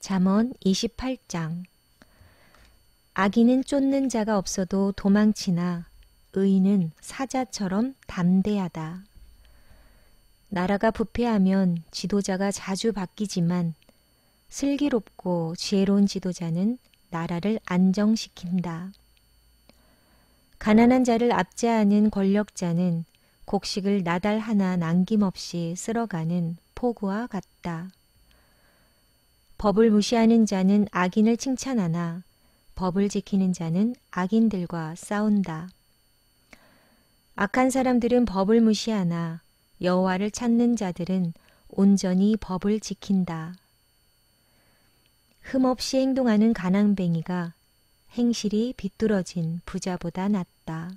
잠언 28장. 악인은 쫓는 자가 없어도 도망치나 의인은 사자처럼 담대하다. 나라가 부패하면 지도자가 자주 바뀌지만 슬기롭고 지혜로운 지도자는 나라를 안정시킨다. 가난한 자를 압제하는 권력자는 곡식을 나달 하나 남김없이 쓸어가는 포구와 같다. 법을 무시하는 자는 악인을 칭찬하나 법을 지키는 자는 악인들과 싸운다. 악한 사람들은 법을 무시하나 여호와를 찾는 자들은 온전히 법을 지킨다. 흠없이 행동하는 가난뱅이가 행실이 비뚤어진 부자보다 낫다.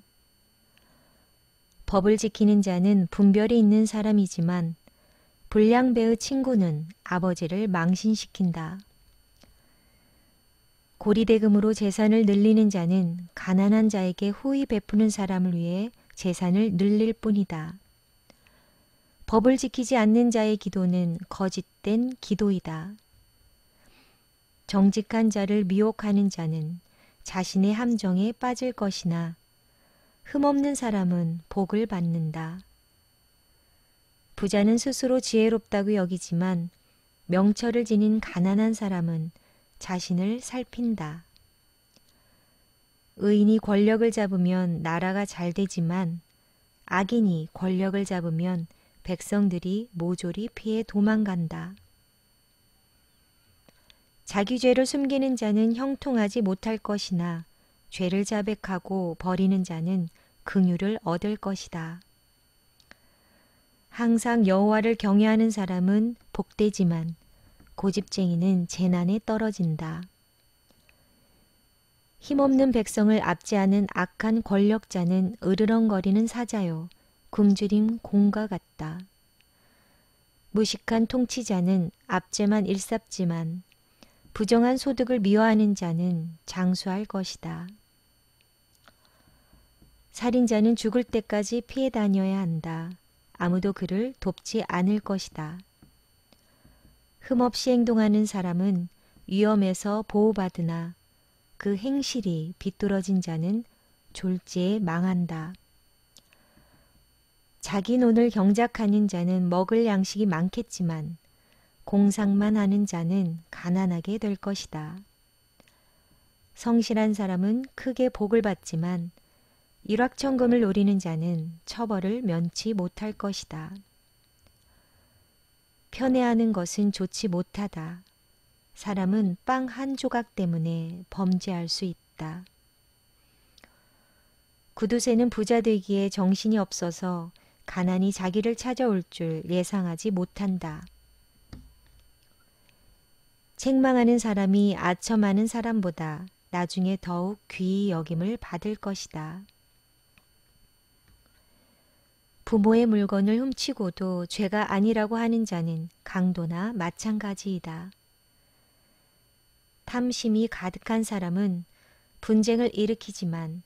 법을 지키는 자는 분별이 있는 사람이지만 불량배의 친구는 아버지를 망신시킨다. 고리대금으로 재산을 늘리는 자는 가난한 자에게 후히 베푸는 사람을 위해 재산을 늘릴 뿐이다. 법을 지키지 않는 자의 기도는 거짓된 기도이다. 정직한 자를 미혹하는 자는 자신의 함정에 빠질 것이나 흠없는 사람은 복을 받는다. 부자는 스스로 지혜롭다고 여기지만 명철을 지닌 가난한 사람은 자신을 살핀다. 의인이 권력을 잡으면 나라가 잘 되지만 악인이 권력을 잡으면 백성들이 모조리 피해 도망간다. 자기 죄를 숨기는 자는 형통하지 못할 것이나 죄를 자백하고 버리는 자는 긍휼을 얻을 것이다. 항상 여호와를 경외하는 사람은 복되지만 고집쟁이는 재난에 떨어진다. 힘없는 백성을 압제하는 악한 권력자는 으르렁거리는 사자요 굶주린 곰과 같다. 무식한 통치자는 압제만 일삼지만 부정한 소득을 미워하는 자는 장수할 것이다. 살인자는 죽을 때까지 피해 다녀야 한다. 아무도 그를 돕지 않을 것이다. 흠없이 행동하는 사람은 위험에서 보호받으나 그 행실이 비뚤어진 자는 졸지에 망한다. 자기 논을 경작하는 자는 먹을 양식이 많겠지만 공상만 하는 자는 가난하게 될 것이다. 성실한 사람은 크게 복을 받지만 일확천금을 노리는 자는 처벌을 면치 못할 것이다. 편애하는 것은 좋지 못하다. 사람은 빵 한 조각 때문에 범죄할 수 있다. 구두쇠는 부자 되기에 정신이 없어서 가난이 자기를 찾아올 줄 예상하지 못한다. 책망하는 사람이 아첨하는 사람보다 나중에 더욱 귀히 여김을 받을 것이다. 부모의 물건을 훔치고도 죄가 아니라고 하는 자는 강도나 마찬가지이다. 탐심이 가득한 사람은 분쟁을 일으키지만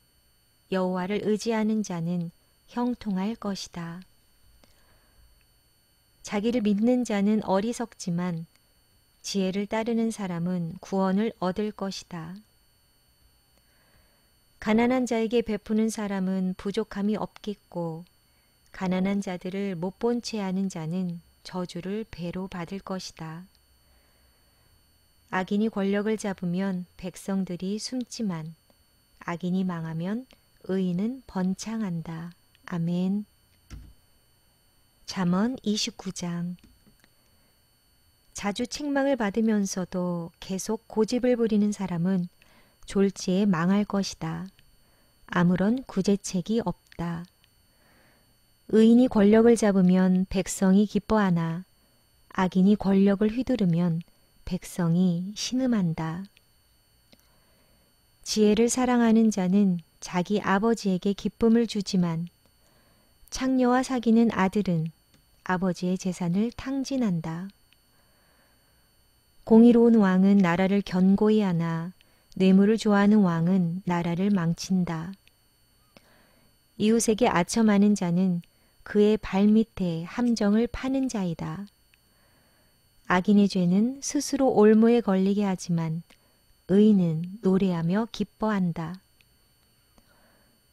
여호와를 의지하는 자는 형통할 것이다. 자기를 믿는 자는 어리석지만 지혜를 따르는 사람은 구원을 얻을 것이다. 가난한 자에게 베푸는 사람은 부족함이 없겠고 가난한 자들을 못 본 채 하는 자는 저주를 배로 받을 것이다. 악인이 권력을 잡으면 백성들이 숨지만 악인이 망하면 의인은 번창한다. 아멘. 잠언 29장. 자주 책망을 받으면서도 계속 고집을 부리는 사람은 졸지에 망할 것이다. 아무런 구제책이 없다. 의인이 권력을 잡으면 백성이 기뻐하나 악인이 권력을 휘두르면 백성이 신음한다. 지혜를 사랑하는 자는 자기 아버지에게 기쁨을 주지만 창녀와 사귀는 아들은 아버지의 재산을 탕진한다. 공의로운 왕은 나라를 견고히 하나 뇌물을 좋아하는 왕은 나라를 망친다. 이웃에게 아첨하는 자는 그의 발밑에 함정을 파는 자이다. 악인의 죄는 스스로 올무에 걸리게 하지만 의인은 노래하며 기뻐한다.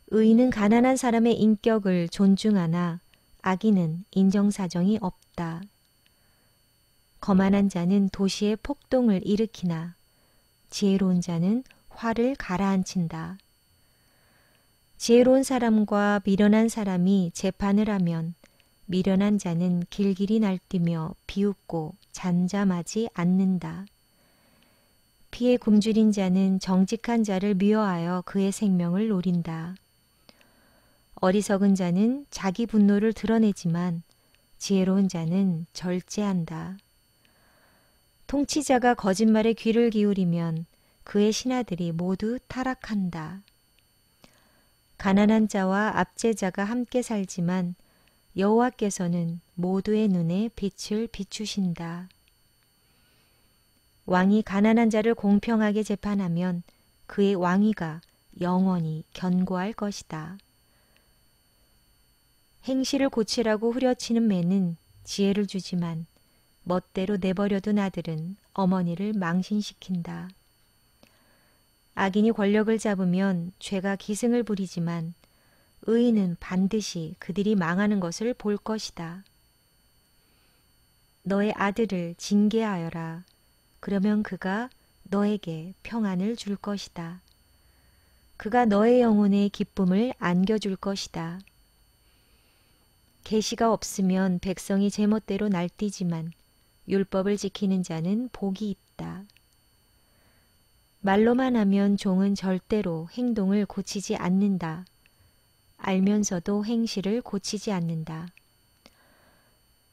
의인은 가난한 사람의 인격을 존중하나 악인은 인정사정이 없다. 거만한 자는 도시에 폭동을 일으키나 지혜로운 자는 화를 가라앉힌다. 지혜로운 사람과 미련한 사람이 재판을 하면 미련한 자는 길길이 날뛰며 비웃고 잠잠하지 않는다. 피에 굶주린 자는 정직한 자를 미워하여 그의 생명을 노린다. 어리석은 자는 자기 분노를 드러내지만 지혜로운 자는 절제한다. 통치자가 거짓말에 귀를 기울이면 그의 신하들이 모두 타락한다. 가난한 자와 압제자가 함께 살지만 여호와께서는 모두의 눈에 빛을 비추신다. 왕이 가난한 자를 공평하게 재판하면 그의 왕위가 영원히 견고할 것이다. 행실을 고치라고 후려치는 매는 지혜를 주지만 멋대로 내버려둔 아들은 어머니를 망신시킨다. 악인이 권력을 잡으면 죄가 기승을 부리지만 의인은 반드시 그들이 망하는 것을 볼 것이다. 너의 아들을 징계하여라. 그러면 그가 너에게 평안을 줄 것이다. 그가 너의 영혼에 기쁨을 안겨줄 것이다. 계시가 없으면 백성이 제멋대로 날뛰지만 율법을 지키는 자는 복이 있다. 말로만 하면 종은 절대로 행동을 고치지 않는다. 알면서도 행실을 고치지 않는다.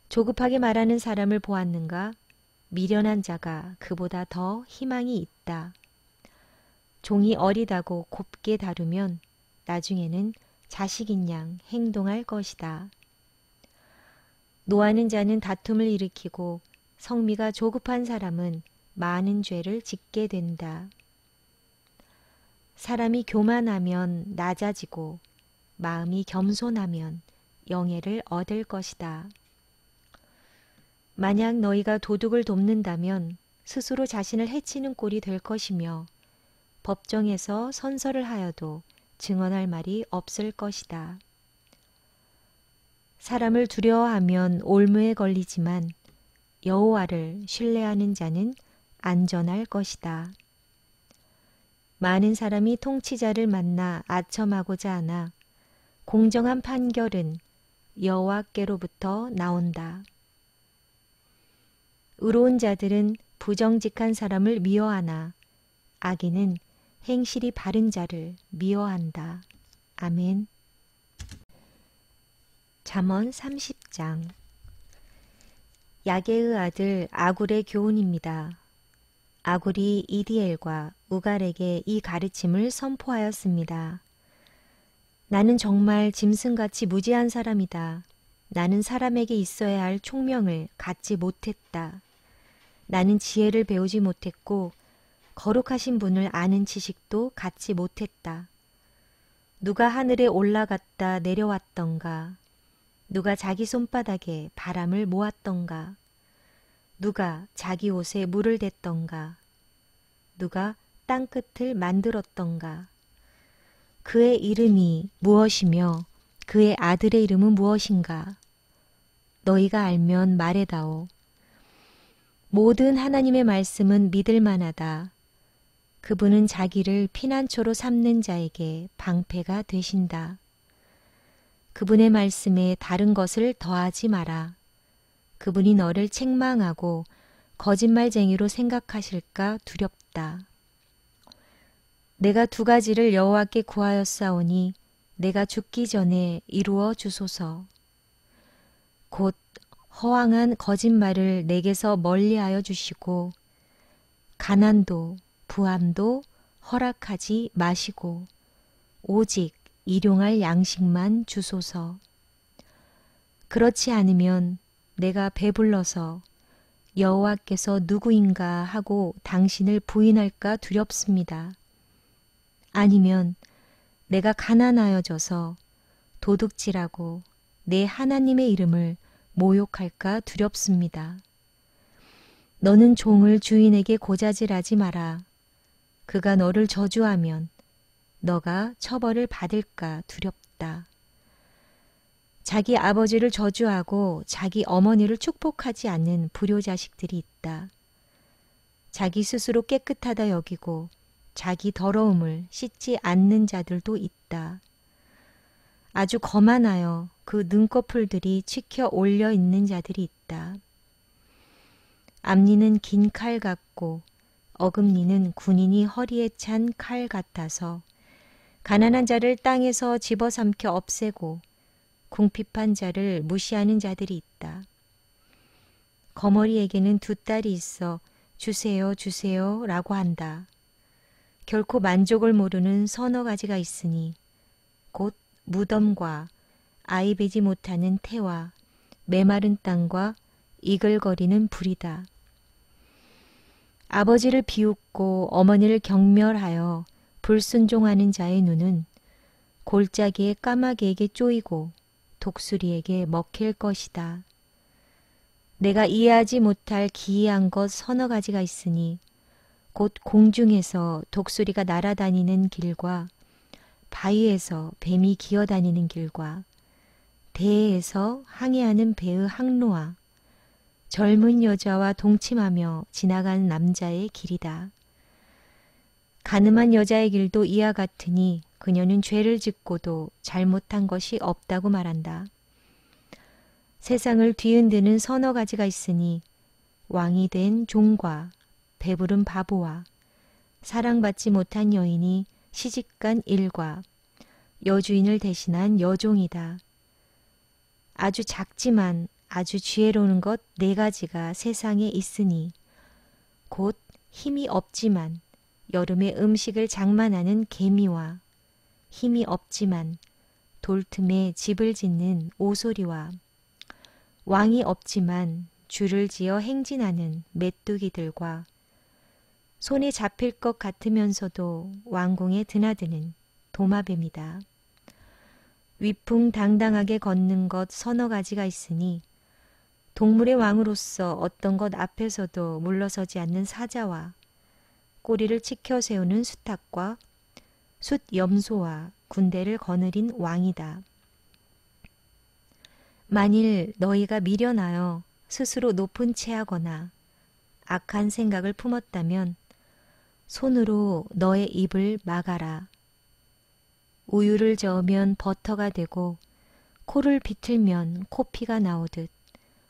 조급하게 말하는 사람을 보았는가? 미련한 자가 그보다 더 희망이 있다. 종이 어리다고 곱게 다루면 나중에는 자식인 양 행동할 것이다. 노하는 자는 다툼을 일으키고 성미가 조급한 사람은 많은 죄를 짓게 된다. 사람이 교만하면 낮아지고 마음이 겸손하면 영예를 얻을 것이다. 만약 너희가 도둑을 돕는다면 스스로 자신을 해치는 꼴이 될 것이며 법정에서 선서를 하여도 증언할 말이 없을 것이다. 사람을 두려워하면 올무에 걸리지만 여호와를 신뢰하는 자는 안전할 것이다. 많은 사람이 통치자를 만나 아첨하고자 하나 공정한 판결은 여호와께로부터 나온다. 의로운 자들은 부정직한 사람을 미워하나 악인은 행실이 바른 자를 미워한다. 아멘. 잠언 30장. 야게의 아들 아굴의 교훈입니다. 아굴이 이디엘과 우갈에게 이 가르침을 선포하였습니다. 나는 정말 짐승같이 무지한 사람이다. 나는 사람에게 있어야 할 총명을 갖지 못했다. 나는 지혜를 배우지 못했고 거룩하신 분을 아는 지식도 갖지 못했다. 누가 하늘에 올라갔다 내려왔던가? 누가 자기 손바닥에 바람을 모았던가? 누가 자기 옷에 물을 댔던가? 누가 땅끝을 만들었던가? 그의 이름이 무엇이며 그의 아들의 이름은 무엇인가? 너희가 알면 말해다오. 모든 하나님의 말씀은 믿을 만하다. 그분은 자기를 피난처로 삼는 자에게 방패가 되신다. 그분의 말씀에 다른 것을 더하지 마라. 그분이 너를 책망하고 거짓말쟁이로 생각하실까 두렵다. 내가 두 가지를 여호와께 구하였사오니 내가 죽기 전에 이루어 주소서. 곧 허황한 거짓말을 내게서 멀리하여 주시고 가난도 부함도 허락하지 마시고 오직 일용할 양식만 주소서. 그렇지 않으면 내가 배불러서 여호와께서 누구인가 하고 당신을 부인할까 두렵습니다. 아니면 내가 가난하여져서 도둑질하고 내 하나님의 이름을 모욕할까 두렵습니다. 너는 종을 주인에게 고자질하지 마라. 그가 너를 저주하면 너가 처벌을 받을까 두렵다. 자기 아버지를 저주하고 자기 어머니를 축복하지 않는 불효자식들이 있다. 자기 스스로 깨끗하다 여기고 자기 더러움을 씻지 않는 자들도 있다. 아주 거만하여 그 눈꺼풀들이 치켜 올려 있는 자들이 있다. 앞니는 긴 칼 같고 어금니는 군인이 허리에 찬 칼 같아서 가난한 자를 땅에서 집어삼켜 없애고 궁핍한 자를 무시하는 자들이 있다. 거머리에게는 두 딸이 있어 주세요 주세요 라고 한다. 결코 만족을 모르는 서너 가지가 있으니 곧 무덤과 아이 베지 못하는 태와 메마른 땅과 이글거리는 불이다. 아버지를 비웃고 어머니를 경멸하여 불순종하는 자의 눈은 골짜기의 까마귀에게 쪼이고 독수리에게 먹힐 것이다. 내가 이해하지 못할 기이한 것 서너 가지가 있으니 곧 공중에서 독수리가 날아다니는 길과 바위에서 뱀이 기어다니는 길과 대해에서 항해하는 배의 항로와 젊은 여자와 동침하며 지나가는 남자의 길이다. 가늠한 여자의 길도 이와 같으니 그녀는 죄를 짓고도 잘못한 것이 없다고 말한다. 세상을 뒤흔드는 서너 가지가 있으니 왕이 된 종과 배부른 바보와 사랑받지 못한 여인이 시집간 일과 여주인을 대신한 여종이다. 아주 작지만 아주 지혜로운 것 네 가지가 세상에 있으니 곧 힘이 없지만 여름에 음식을 장만하는 개미와 힘이 없지만 돌틈에 집을 짓는 오소리와 왕이 없지만 줄을 지어 행진하는 메뚜기들과 손에 잡힐 것 같으면서도 왕궁에 드나드는 도마뱀이다. 위풍당당하게 걷는 것 서너 가지가 있으니 동물의 왕으로서 어떤 것 앞에서도 물러서지 않는 사자와 꼬리를 치켜 세우는 수탉과 숫염소와 군대를 거느린 왕이다. 만일 너희가 미련하여 스스로 높은 체하거나 악한 생각을 품었다면 손으로 너의 입을 막아라. 우유를 저으면 버터가 되고 코를 비틀면 코피가 나오듯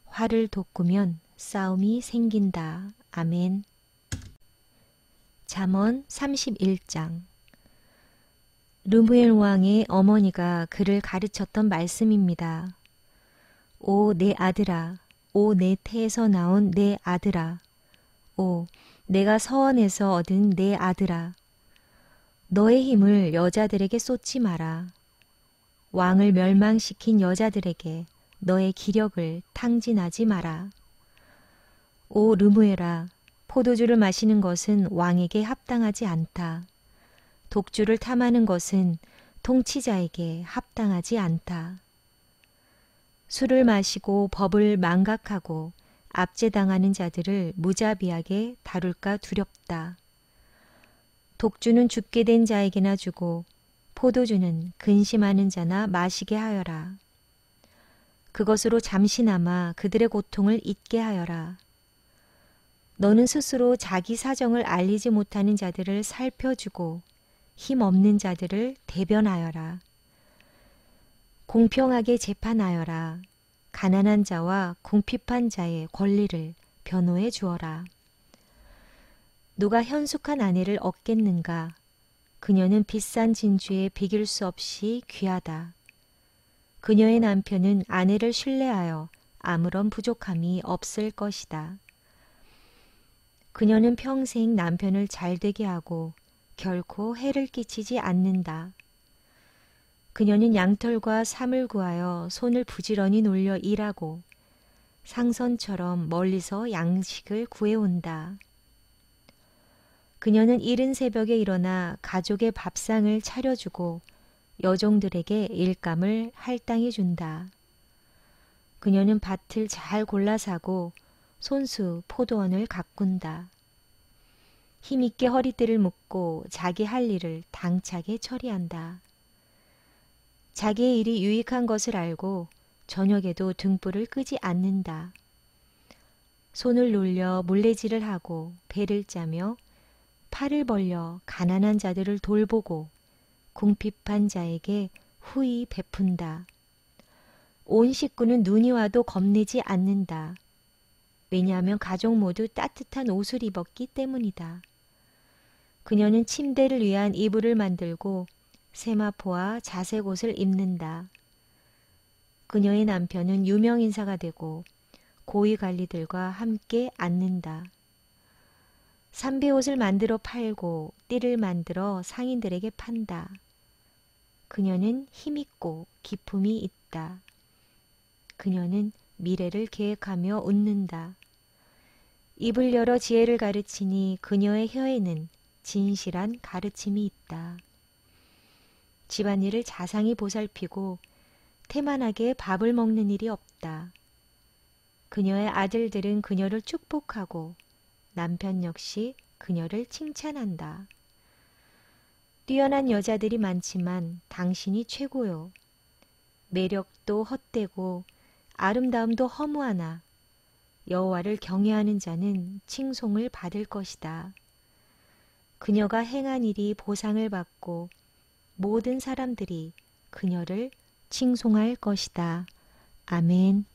화를 돋구면 싸움이 생긴다. 아멘. 잠언 31장. 르무엘 왕의 어머니가 그를 가르쳤던 말씀입니다. 오 내 아들아, 오 내 태에서 나온 내 아들아, 오 내가 서원에서 얻은 내 아들아, 너의 힘을 여자들에게 쏟지 마라. 왕을 멸망시킨 여자들에게 너의 기력을 탕진하지 마라. 오 르무엘아, 포도주를 마시는 것은 왕에게 합당하지 않다. 독주를 탐하는 것은 통치자에게 합당하지 않다. 술을 마시고 법을 망각하고 압제당하는 자들을 무자비하게 다룰까 두렵다. 독주는 죽게 된 자에게나 주고 포도주는 근심하는 자나 마시게 하여라. 그것으로 잠시나마 그들의 고통을 잊게 하여라. 너는 스스로 자기 사정을 알리지 못하는 자들을 살펴주고 힘없는 자들을 대변하여라. 공평하게 재판하여라. 가난한 자와 궁핍한 자의 권리를 변호해 주어라. 누가 현숙한 아내를 얻겠는가? 그녀는 비싼 진주에 비길 수 없이 귀하다. 그녀의 남편은 아내를 신뢰하여 아무런 부족함이 없을 것이다. 그녀는 평생 남편을 잘되게 하고 결코 해를 끼치지 않는다. 그녀는 양털과 삼을 구하여 손을 부지런히 놀려 일하고 상선처럼 멀리서 양식을 구해온다. 그녀는 이른 새벽에 일어나 가족의 밥상을 차려주고 여종들에게 일감을 할당해 준다. 그녀는 밭을 잘 골라 사고 손수 포도원을 가꾼다. 힘있게 허리띠를 묶고 자기 할 일을 당차게 처리한다. 자기의 일이 유익한 것을 알고 저녁에도 등불을 끄지 않는다. 손을 놀려 물레질을 하고 배를 짜며 팔을 벌려 가난한 자들을 돌보고 궁핍한 자에게 후히 베푼다. 온 식구는 눈이 와도 겁내지 않는다. 왜냐하면 가족 모두 따뜻한 옷을 입었기 때문이다. 그녀는 침대를 위한 이불을 만들고 세마포와 자색 옷을 입는다. 그녀의 남편은 유명 인사가 되고 고위 관리들과 함께 앉는다. 삼배옷을 만들어 팔고 띠를 만들어 상인들에게 판다. 그녀는 힘있고 기품이 있다. 그녀는 미래를 계획하며 웃는다. 입을 열어 지혜를 가르치니 그녀의 혀에는 진실한 가르침이 있다. 집안일을 자상히 보살피고 태만하게 밥을 먹는 일이 없다. 그녀의 아들들은 그녀를 축복하고 남편 역시 그녀를 칭찬한다. 뛰어난 여자들이 많지만 당신이 최고요. 매력도 헛되고 아름다움도 허무하나 여호와를 경외하는 자는 칭송을 받을 것이다. 그녀가 행한 일이 보상을 받고 모든 사람들이 그녀를 칭송할 것이다. 아멘.